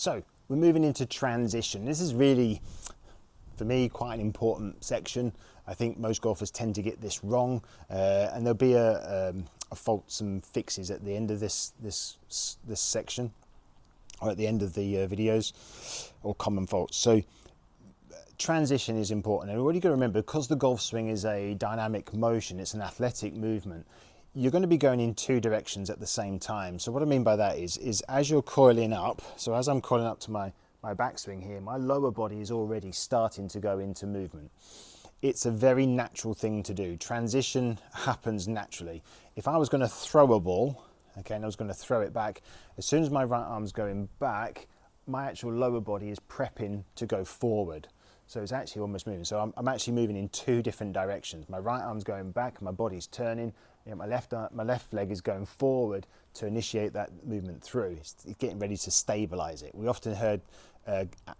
So we're moving into transition. This is really, for me, quite an important section. I think most golfers tend to get this wrong, and there'll be a faults and fixes at the end of this section, or at the end of the videos, or common faults. So transition is important, and what you got to remember, because the golf swing is a dynamic motion, it's an athletic movement, you're going to be going in two directions at the same time. So what I mean by that is as you're coiling up, so as I'm coiling up to my backswing here, my lower body is already starting to go into movement. It's a very natural thing to do. Transition happens naturally. If I was going to throw a ball, okay, and I was going to throw it back, as soon as my right arm's going back, my actual lower body is prepping to go forward. So it's actually almost moving. So I'm actually moving in two different directions. My right arm's going back, my body's turning, my left leg is going forward to initiate that movement through. It's getting ready to stabilize it. We often heard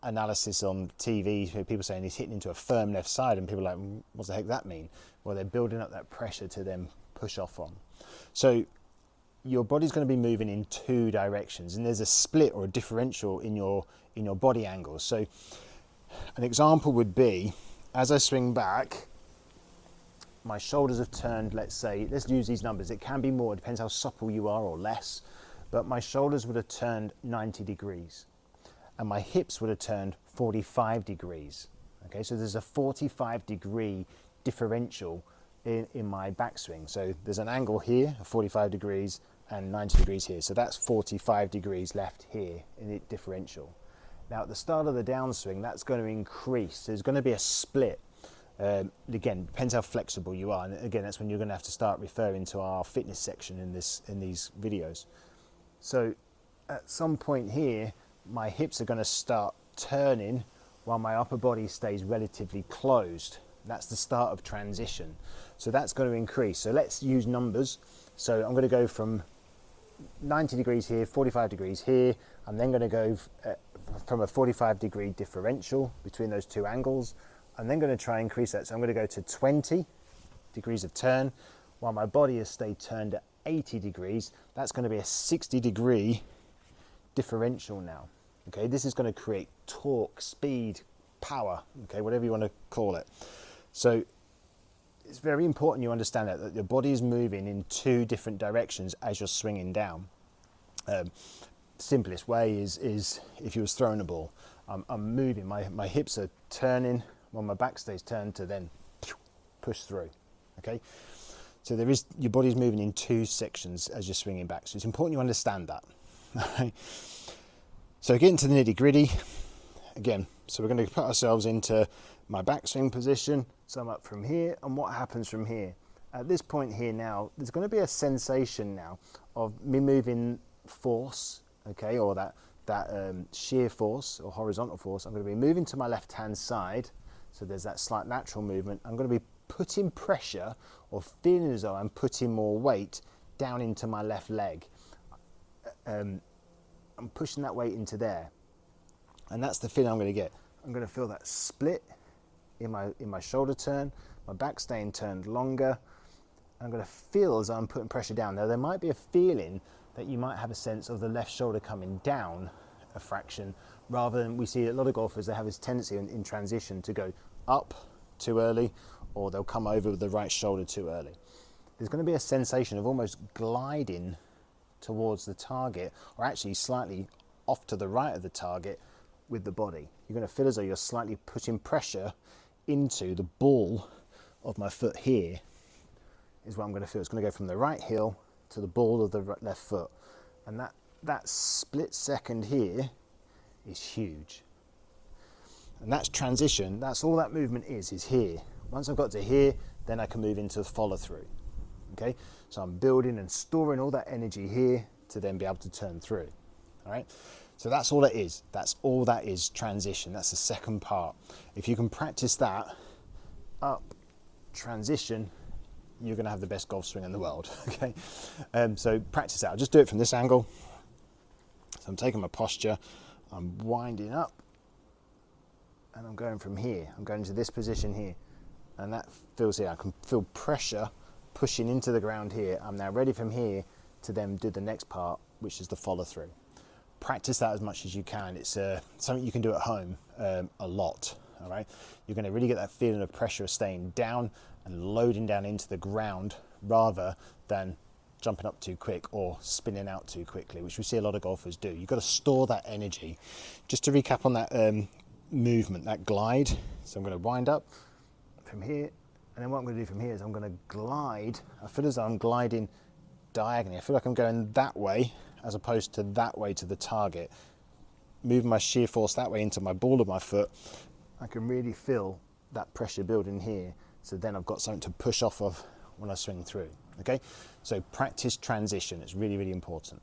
analysis on TV, people saying he's hitting into a firm left side, and people are like, what the heck does that mean? Well, they're building up that pressure to then push off on. So your body's going to be moving in two directions, and there's a split or a differential in your body angles. So an example would be, as I swing back, my shoulders have turned, let's use these numbers. It can be more, it depends how supple you are, or less, but my shoulders would have turned 90 degrees and my hips would have turned 45 degrees. Okay, so there's a 45 degree differential in my backswing. So there's an angle here of 45 degrees and 90 degrees here. So that's 45 degrees left here in the differential. Now at the start of the downswing, that's going to increase. There's going to be a split. Again, depends how flexible you are, and again, that's when you're going to have to start referring to our fitness section in these videos. So at some point here, my hips are going to start turning while my upper body stays relatively closed. That's the start of transition. So that's going to increase. So let's use numbers. So I'm going to go from 90 degrees here, 45 degrees here. I'm then going to go from a 45 degree differential between those two angles. I'm then going to try and increase that. So I'm going to go to 20 degrees of turn while my body has stayed turned at 80 degrees. That's going to be a 60 degree differential now. Okay, this is going to create torque, speed, power, okay, whatever you want to call it. So it's very important you understand that your body is moving in two different directions as you're swinging down. Simplest way is if you was throwing a ball, I'm moving, my hips are turning while my back stays turned to then push through. Okay, so your body's moving in two sections as you're swinging back. So it's important you understand that. Okay. So getting to the nitty gritty again. So we're going to put ourselves into my backswing position. So I'm up from here, and what happens from here? At this point here now, there's going to be a sensation now of me moving force, okay, or that shear force or horizontal force. I'm going to be moving to my left-hand side. So there's that slight lateral movement. I'm going to be putting pressure, or feeling as though I'm putting more weight down into my left leg. I'm pushing that weight into there, and that's the feeling I'm going to get. I'm going to feel that split in my shoulder turn, my back staying turned longer. I'm going to feel as though I'm putting pressure down. Now there might be a feeling that you might have a sense of the left shoulder coming down a fraction, rather than, we see a lot of golfers, they have this tendency in transition to go up too early, or they'll come over with the right shoulder too early. There's going to be a sensation of almost gliding towards the target, or actually slightly off to the right of the target with the body. You're going to feel as though you're slightly putting pressure into the ball of my foot here, is what I'm going to feel. It's going to go from the right heel to the ball of the left foot, and that split second here is huge. And that's transition. That's all that movement is here. Once I've got to here, then I can move into follow through. Okay, so I'm building and storing all that energy here to then be able to turn through. All right, so that's all that is. That's all that is transition. That's the second part. If you can practice that up, transition, you're going to have the best golf swing in the world. Okay, so practice that. I'll just do it from this angle. So I'm taking my posture, I'm winding up, and I'm going from here. I'm going to this position here, and that feels here. I can feel pressure pushing into the ground here. I'm now ready from here to then do the next part, which is the follow through. practice that as much as you can. It's something you can do at home a lot. All right, you're going to really get that feeling of pressure staying down and loading down into the ground rather than jumping up too quick or spinning out too quickly, which we see a lot of golfers do. You've got to store that energy. Just to recap on that movement, that glide. So I'm going to wind up from here, and then what I'm going to do from here is I'm going to glide. I feel as though I'm gliding diagonally. I feel like I'm going that way as opposed to that way to the target. Moving my shear force that way into my ball of my foot. I can really feel that pressure building here. So then I've got something to push off of when I swing through. Okay, so practice transition. It's really, really important.